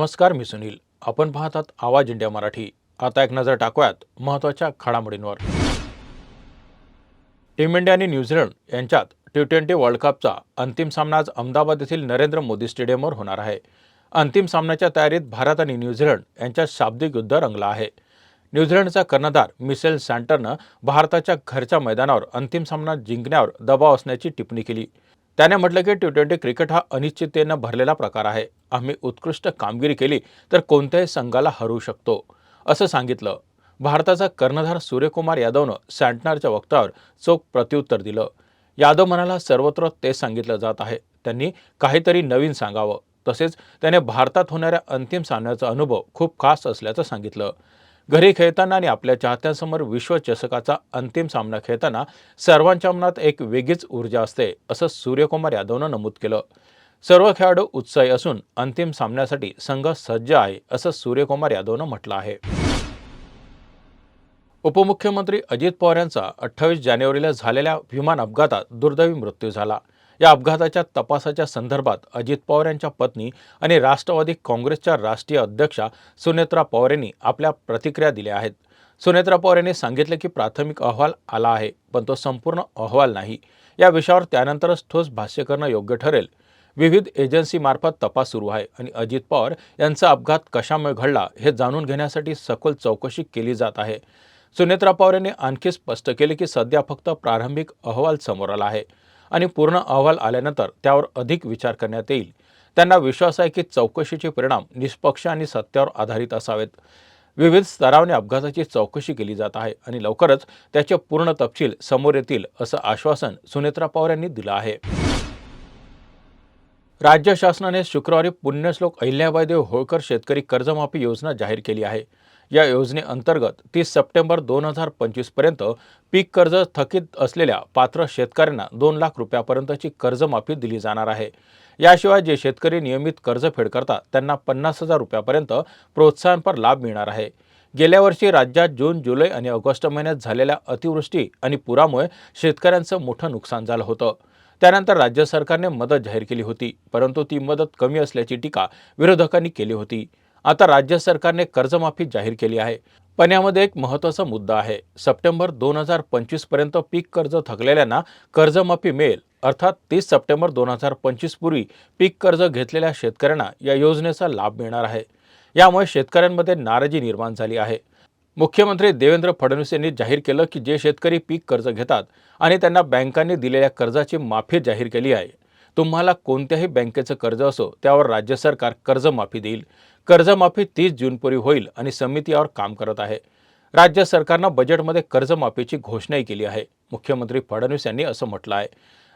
नमस्कार, मी सुनील. आपण पाहतात आवाज इंडिया मराठी. आता एक नजर टाकूयात महत्त्वाच्या घडामोडींवर. टीम इंडिया आणि न्यूझीलंड यांच्यात T20 वर्ल्ड कपचा अंतिम सामना आज अहमदाबाद येथील नरेंद्र मोदी स्टेडियमवर होणार आहे. अंतिम सामन्याच्या तयारीत भारत आणि न्यूझीलंड यांच्यात शाब्दिक युद्ध रंगला आहे. न्यूझीलंडचा कर्णधार मिशेल सँटनरनं भारताच्या घरच्या मैदानावर अंतिम सामना जिंकण्यावर दबाव असण्याची टिप्पणी केली. त्याने म्हटलं की T20 क्रिकेट हा अनिश्चिततेनं भरलेला प्रकार आहे. आम्ही उत्कृष्ट कामगिरी केली तर कोणत्याही संघाला हरवू शकतो, असं सांगितलं. भारताचा कर्णधार सूर्यकुमार यादवनं सँटनरच्या वक्तव्यावर चोख प्रत्युत्तर दिलं. यादव म्हणाला, सर्वत्र तेच सांगितलं जात आहे. त्यांनी काहीतरी नवीन सांगावं. तसेच त्याने भारतात होणाऱ्या अंतिम सामन्याचा अनुभव खूप खास असल्याचं सांगितलं. घरी खेळताना आणि आपल्या चाहत्यांसमोर विश्वचषकाचा अंतिम सामना खेळताना सर्वांच्या मनात एक वेगळीच ऊर्जा असते, असं सूर्यकुमार यादवनं नमूद केलं. सर्व खेळाडू उत्साही असून अंतिम सामन्यासाठी संघ सज्ज आहे, असं सूर्यकुमार यादवनं म्हटलं आहे. उपमुख्यमंत्री अजित पवार यांचा 28 जानेवारीला झालेल्या विमान अपघातात दुर्दैवी मृत्यू झाला. या अपघाताच्या तपासाच्या संदर्भात अजित पवार यांच्या पत्नी आणि राष्ट्रवादी काँग्रेसच्या राष्ट्रीय अध्यक्षा सुनेत्रा पवार यांनी आपल्या प्रतिक्रिया दिल्या आहेत. सुनेत्रा पवार यांनी सांगितले की प्राथमिक अहवाल आला आहे, पण तो संपूर्ण अहवाल नाही. या विषयावर त्यानंतरच ठोस भाष्य करणं योग्य ठरेल. विविध एजन्सीमार्फत तपास सुरू आहे आणि अजित पवार यांचा अपघात कशामुळे घडला हे जाणून घेण्यासाठी सखोल चौकशी केली जात आहे. सुनेत्रा पवार यांनी आणखी स्पष्ट केले की सध्या फक्त प्रारंभिक अहवाल समोर आला आहे आणि पूर्ण अहवाल आल्यानंतर त्यावर अधिक विचार करण्यात येईल. त्यांना विश्वास आहे की चौकशीचे परिणाम निष्पक्ष आणि सत्यावर आधारित असावेत. विविध स्तरावने अपघाताची चौकशी केली जात आहे आणि लवकरच त्याचे पूर्ण तपशील समोर येतील, असं आश्वासन सुनेत्रा पवार यांनी दिलं आहे. राज्य शासनाने शुक्रवारी पुण्यश्लोक अहिल्याबाई देव होळकर शेतकरी कर्जमाफी योजना जाहीर केली आहे. या योजनेअंतर्गत 30 सप्टेंबर 2025 पर्यंत पीक कर्ज थकीत असलेल्या पात्र शेतकऱ्यांना 2 लाख रुपयापर्यंतची कर्जमाफी दिली जाणार आहे. याशिवाय जे शेतकरी नियमित कर्जफेड करतात त्यांना 50,000 रुपयापर्यंत प्रोत्साहनपर लाभ मिळणार आहे. गेल्या वर्षी राज्यात जून, जुलै आणि ऑगस्ट महिन्यात झालेल्या अतिवृष्टी आणि पुरामुळे शेतकऱ्यांचं मोठं नुकसान झालं होतं. त्यानंतर राज्य सरकारने मदत जाहीर केली होती, परंतु ती मदत कमी असल्याची टीका विरोधकांनी केली होती. आता राज्य सरकारने कर्जमाफी जाहीर केली आहे, पण यामध्ये एक महत्त्वाचा मुद्दा आहे. सप्टेंबर 2025 पर्यंत पीक कर्ज थकलेल्यांना कर्जमाफी मिळेल. अर्थात 30 सप्टेंबर 2025 पूर्वी पीक कर्ज घेतलेल्या शेतकऱ्यांना या योजनेचा लाभ मिळणार आहे. यामुळे शेतकऱ्यांमध्ये नाराजी निर्माण झाली आहे. मुख्यमंत्री देवेंद्र फडणवीस यांनी जाहीर केलं की जे शेतकरी पीक कर्ज घेतात आणि त्यांना बँकांनी दिलेल्या कर्जाची माफी जाहीर केली आहे. तुम्हाला कोणत्याही बँकेचं कर्ज असो त्यावर राज्य सरकार कर्जमाफी देईल. कर्जमाफी 30 जूनपूर्वी होईल आणि समिती यावर काम करत आहे. राज्य सरकारनं बजेटमध्ये कर्जमाफीची घोषणाही केली आहे. मुख्यमंत्री फडणवीस यांनी असं म्हटलं आहे,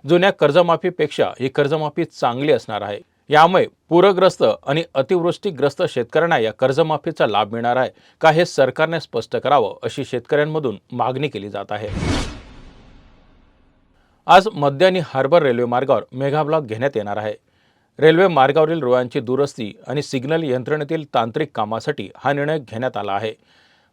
जुन्या कर्जमाफीपेक्षा ही कर्जमाफी चांगली असणार आहे. यामुळे पूरग्रस्त आणि अतिवृष्टीग्रस्त शेतकऱ्यांना या कर्जमाफीचा लाभ मिळणार आहे का हे सरकारने स्पष्ट करावं, अशी शेतकऱ्यांमधून मागणी केली जात आहे. आज मध्य आणि हार्बर रेल्वे मार्गावर मेगा ब्लॉक घेण्यात येणार आहे. रेल्वे मार्गावरील रुळांची दुरुस्ती आणि सिग्नल यंत्रणेतील तांत्रिक कामासाठी हा निर्णय घेण्यात आला आहे.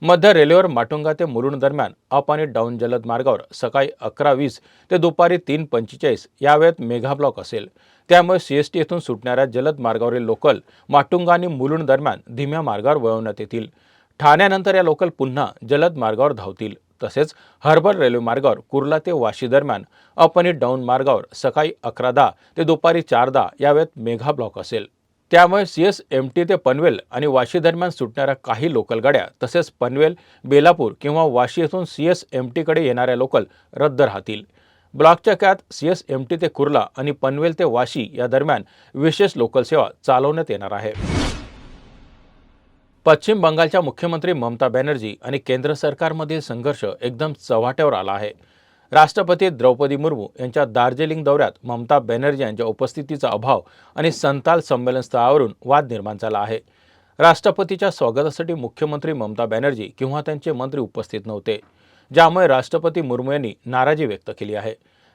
मध्य रेल्वेवर माटुंगा ते मुलुंड दरम्यान अप आणि डाऊन जलद मार्गावर सकाळी 11:20 ते दुपारी 3:45 या वेळेत मेगा ब्लॉक असेल. त्यामुळे CST येथून सुटणाऱ्या जलद मार्गावरील लोकल माटुंगा आणि मुलुंड दरम्यान धीम्या मार्गावर वळवण्यात येतील. ठाण्यानंतर या लोकल पुन्हा जलद मार्गावर धावतील. तसेच हार्बर रेल्वे मार्गावर कुर्ला ते वाशी दरम्यान अप आणि डाऊन मार्गावर सकाळी 11:10 ते दुपारी 4:10 या वेळेत मेगा ब्लॉक असेल. त्यामुळे CSMT ते पनवेल आणि वाशी दरम्यान सुटणाऱ्या काही लोकल गाड्या तसेच पनवेल, बेलापूर किंवा वाशी येथून CSMT कडे येणाऱ्या लोकल रद्द राहतील. ब्लॉकच्या काळात CSMT ते कुर्ला आणि पनवेल ते वाशी या दरम्यान विशेष लोकल सेवा चालवण्यात येणार आहे. पश्चिम बंगालच्या मुख्यमंत्री ममता बॅनर्जी आणि केंद्र सरकारमधील संघर्ष एकदम चव्हाट्यावर आला आहे. राष्ट्रपती द्रौपदी मुर्मू यांच्या दार्जिलिंग दौऱ्यात ममता बॅनर्जी यांच्या उपस्थितीचा अभाव आणि संताल संमेलन स्थळावरून वाद निर्माण झाला आहे. राष्ट्रपतीच्या स्वागतासाठी मुख्यमंत्री ममता बॅनर्जी किंवा त्यांचे मंत्री उपस्थित नव्हते, ज्यामुळे राष्ट्रपती मुर्मू यांनी नाराजी व्यक्त केली आहे.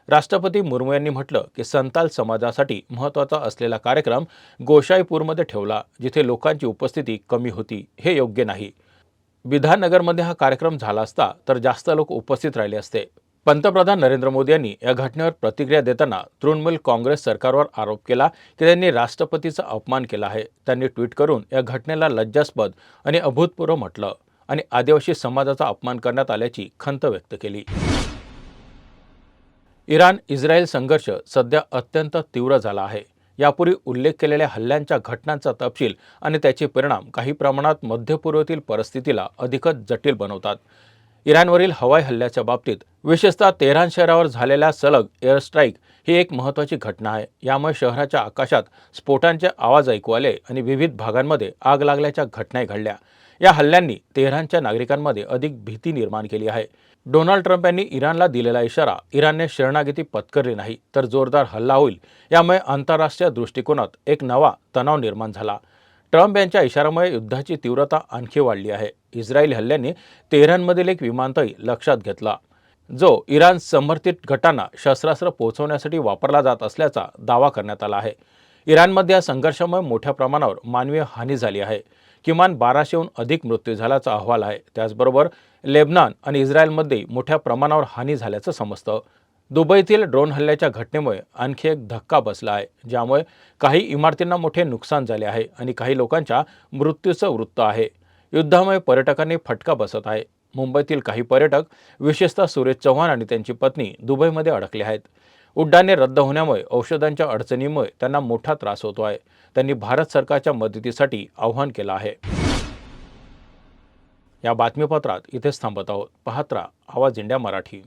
राष्ट्रपती मुर्मू यांनी म्हटलं की संताल समाजासाठी महत्त्वाचा असलेला कार्यक्रम गोसाईपूरमध्ये ठेवला, जिथे लोकांची उपस्थिती कमी होती. हे योग्य नाही. विधाननगरमध्ये हा कार्यक्रम झाला असता तर जास्त लोक उपस्थित राहिले असते. पंतप्रधान नरेंद्र मोदी यांनी या घटनेवर प्रतिक्रिया देताना तृणमूल काँग्रेस सरकारवर आरोप केला की त्यांनी राष्ट्रपतीचा अपमान केला आहे. त्यांनी ट्विट करून या घटनेला लज्जास्पद आणि अभूतपूर्व म्हटलं आणि आदिवासी समाजाचा अपमान करण्यात आल्याची खंत व्यक्त केली. इराण इस्रायल संघर्ष सध्या अत्यंत तीव्र झाला आहे. यापूर्वी उल्लेख केलेल्या हल्ल्यांच्या घटनांचा तपशील आणि त्याचे परिणाम काही प्रमाणात मध्य पूर्वेतील परिस्थितीला अधिकच जटिल बनवतात. इराणवरील हवाई हल्ल्याच्या बाबतीत विशेषतः तेहरान शहरावर झालेल्या सलग एअर स्ट्राईक ही एक महत्त्वाची घटना आहे. यामुळे शहराच्या आकाशात स्फोटांचे आवाज ऐकू आले आणि विविध भागांमध्ये आग लागल्याच्या घटनाही घडल्या. या हल्ल्यांनी तेहरानच्या नागरिकांमध्ये अधिक भीती निर्माण केली आहे. डोनाल्ड ट्रम्प यांनी इराणला दिलेला इशारा, इराणने शरणागती पत्करली नाही तर जोरदार हल्ला होईल, यामुळे आंतरराष्ट्रीय दृष्टिकोनात एक नवा तणाव निर्माण झाला. ट्रम्प यांच्या इशाऱ्यामुळे युद्धाची तीव्रता आणखी वाढली आहे. इस्रायली हल्ल्यांनी तेहरानमधील एक विमानतळ लक्षात घेतला, जो इराण समर्थित गटांना शस्त्रास्त्र पोहोचवण्यासाठी वापरला जात असल्याचा दावा करण्यात आला आहे. इराणमध्ये या संघर्षामुळे मोठ्या प्रमाणावर मानवी हानी झाली आहे. किमान 1200हून अधिक मृत्यू झाल्याचा अहवाल आहे. त्याचबरोबर लेबनॉन आणि इस्रायलमध्ये मोठ्या प्रमाणावर हानी झाल्याचं समजतं. दुबईतील ड्रोन हल्ल्याच्या घटनेमुळे आणखी एक धक्का बसला आहे, ज्यामुळे काही इमारतींना मोठे नुकसान झाले आहे आणि काही लोकांच्या मृत्यूचं वृत्त आहे. युद्धामुळे पर्यटकांनी फटका बसत आहे. मुंबईतील काही पर्यटक, विशेषतः सुरेश चव्हाण आणि त्यांची पत्नी, दुबईमध्ये अडकले आहेत. उड्डाणे रद्द होण्यामुळे औषधांच्या अडचणीमुळे त्यांना मोठा त्रास होतो आहे. त्यांनी भारत सरकारच्या मदतीसाठी आवाहन केलं आहे. या बातमीपत्रात इथेच थांबत आहोत. पाहत राहा आवाज इंडिया मराठी.